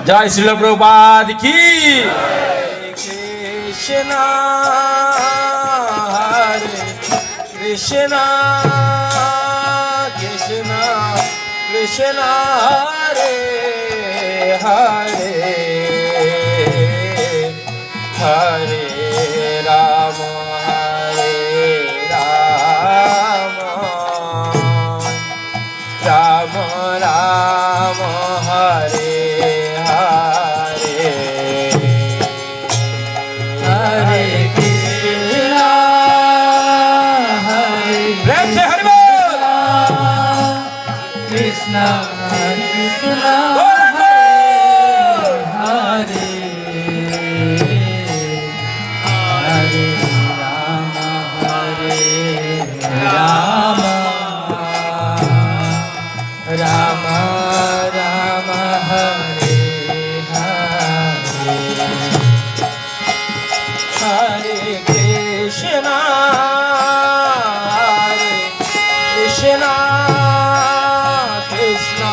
जय श्री प्रभुपाद की। कृष्णा हरे कृष्णा कृष्णा कृष्णा हरे हरे हरे राम राम राम हरे हरे हरे कृष्णा हरे प्रेम से हरि बोल। कृष्णा कृष्णा बोल हरे हरे हरे राम राम राम हरे हरे हरे कृष्णा कृष्णा कृष्णा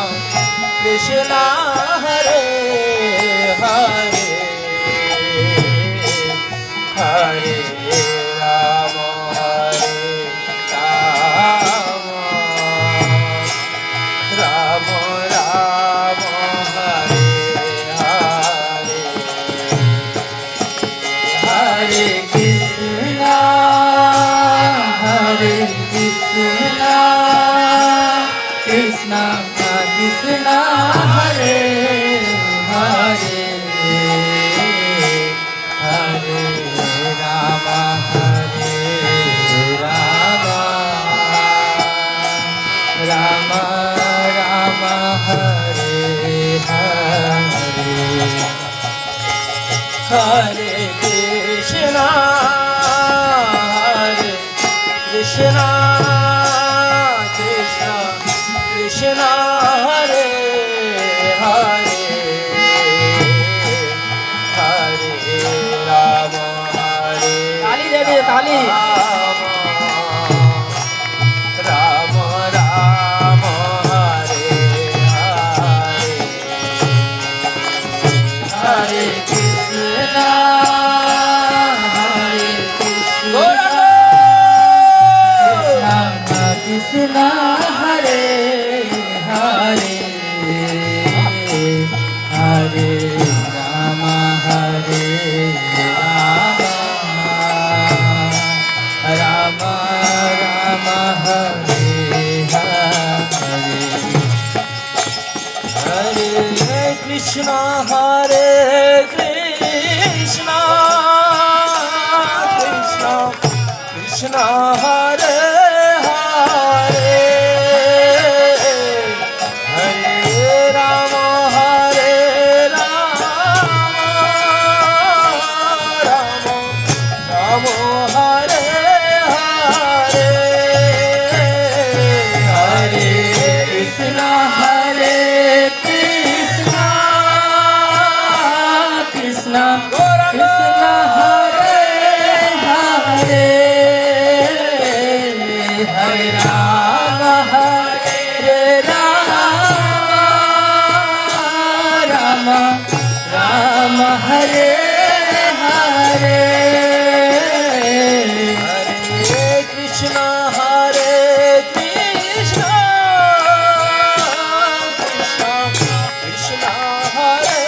कृष्णा हरे हरे हरे राम राम राम हरे हरे हरे कृष्णा कृष्णा कृष्णा हरे हरे हरे राम राम राम हरे हरे हरे कृष्णा कृष्णा कृष्णा हरे हरे हरे राम ताली दे दे ताली Ram Ram Hare Hare Hare Krishna Krishna Hare Hare Hare Ram Ram Ram Hare Hare Hare Krishna Krishna Krishna Hare Hare Hare Ram Ram Ram Hare Hare Hare Krishna Krishna Krishna Hare Hare Hare Ram Ram Ram Hare Hare Hare Krishna Krishna Krishna Hare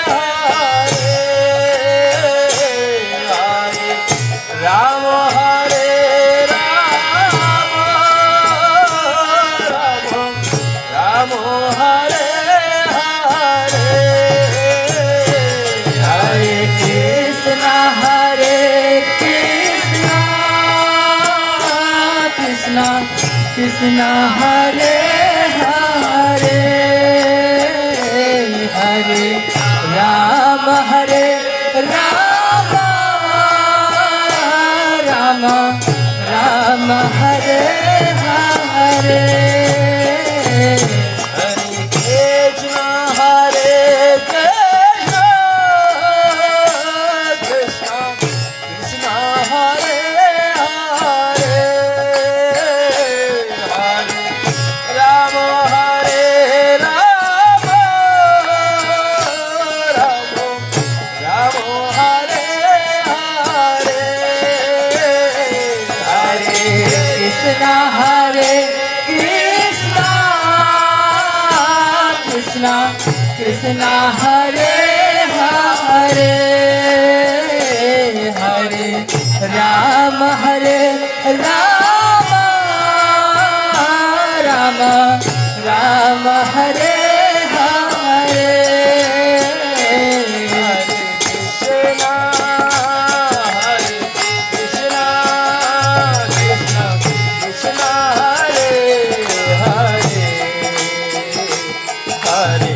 Hare Hare Ram Ram Hare Hare Hare Krishna Krishna Krishna Hare Hare Hare Ram Ram Ram Hare Hare Hare Krishna Krishna Krishna Hare Hare Hare Ram Krishna Hare Hare Hare Rama Hare Rama Rama Rama Hare Hare Krishna Krishna Krishna Hare Hare Hare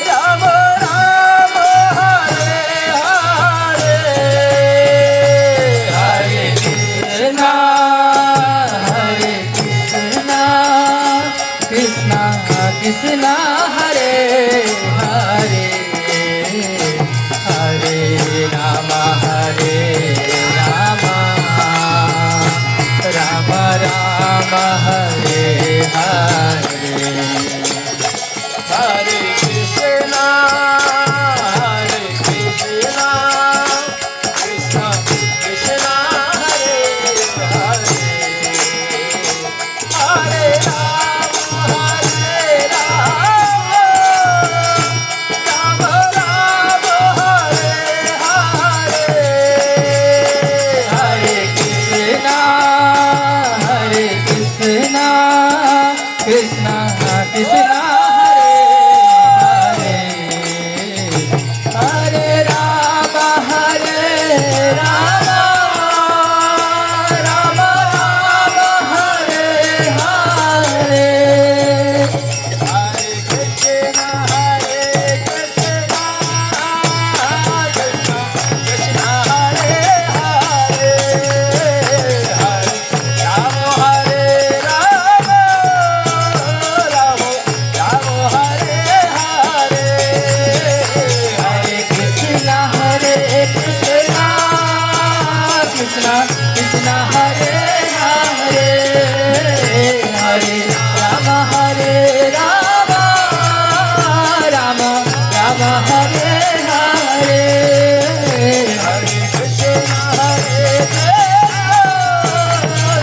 Ram Ram Ram Hare Hare Hare Krishna Hare Krishna Krishna Krishna Hare Hare Hare Rama Hare Rama Rama Rama Hare Hare Hare Krishna Krishna Krishna Hare Hare Hare Ram Ram Ram Hare Hare Hare Krishna Krishna Krishna Hare Hare Hare Rama Hare Rama Rama Rama Hare Hare Hare Krishna Krishna Krishna Hare Hare Hare Ram Hare Ram Ram Ram Hare Hare Hare Krishna Krishna Krishna Hare Hare Hare Rama Hare Rama Rama Rama Hare Hare Hare Krishna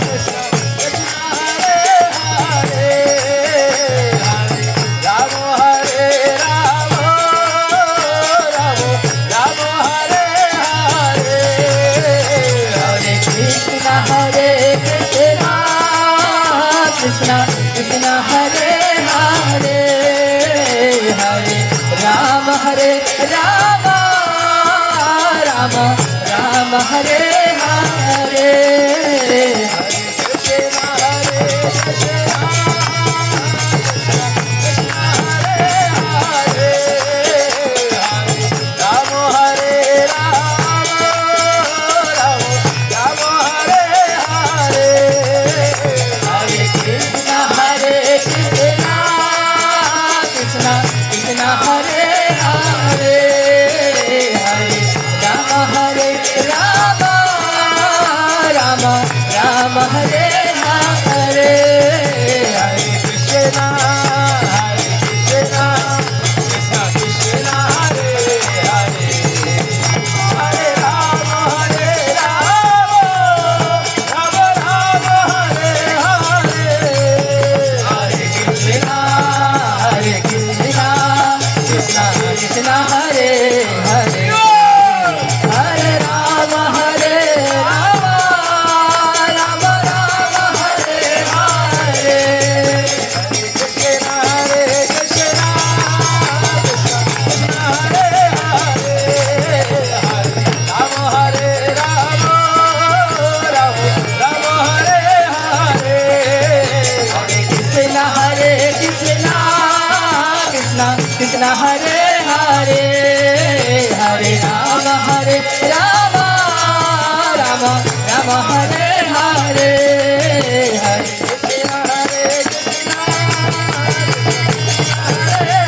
Krishna Krishna Hare Hare Hare Ram Hare Ram Ram Ram Hare Hare Hare Krishna Krishna Krishna Hare Hare Hare Rama Hare Rama Rama Rama Hare Hare Krishna Krishna Krishna Hare Hare Hare Ram Hare Ram Ram Ram Hare Hare Hare Krishna Krishna Krishna Hare Hare Hare Rama Hare Rama Rama Rama Hare Hare Hare Krishna Krishna Krishna Hare Hare Hare Ram Hare Ram Ram Ram Hare Hare Hare Krishna Krishna Krishna Hare Hare Hare Rama Hare Rama Rama Rama Hare Hare Krishna Krishna Krishna Hare Hare Hare Ram Hare Ram Ram Ram Hare Hare Hare Krishna Krishna Hare Hare Hare Rama Hare Rama Rama Rama Hare Hare Hare Krishna Krishna Hare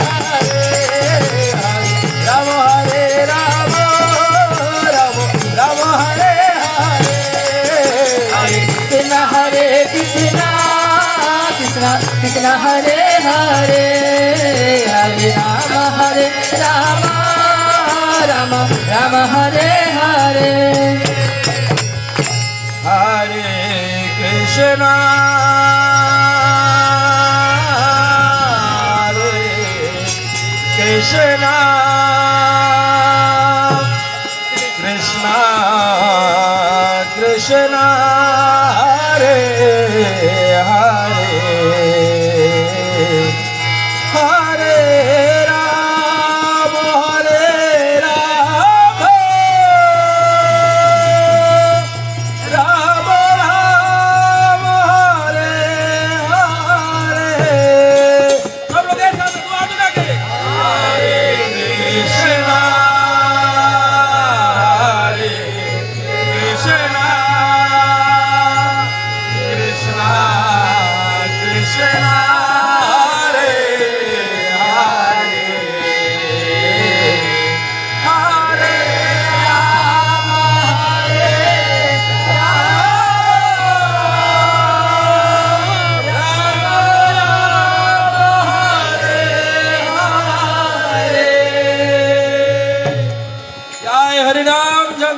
Hare Ram Hare Ram Ram Ram Hare Hare Hare Krishna Krishna Hare Hare Hare Rama Hare Rama Rama Rama Hare Hare Hare Krishna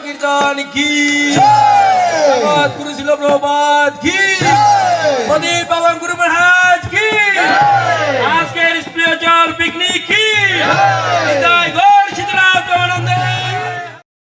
সংকীর্তন কি জগৎ গুরু শিল প্রভাত কি প্রদীপ বাবা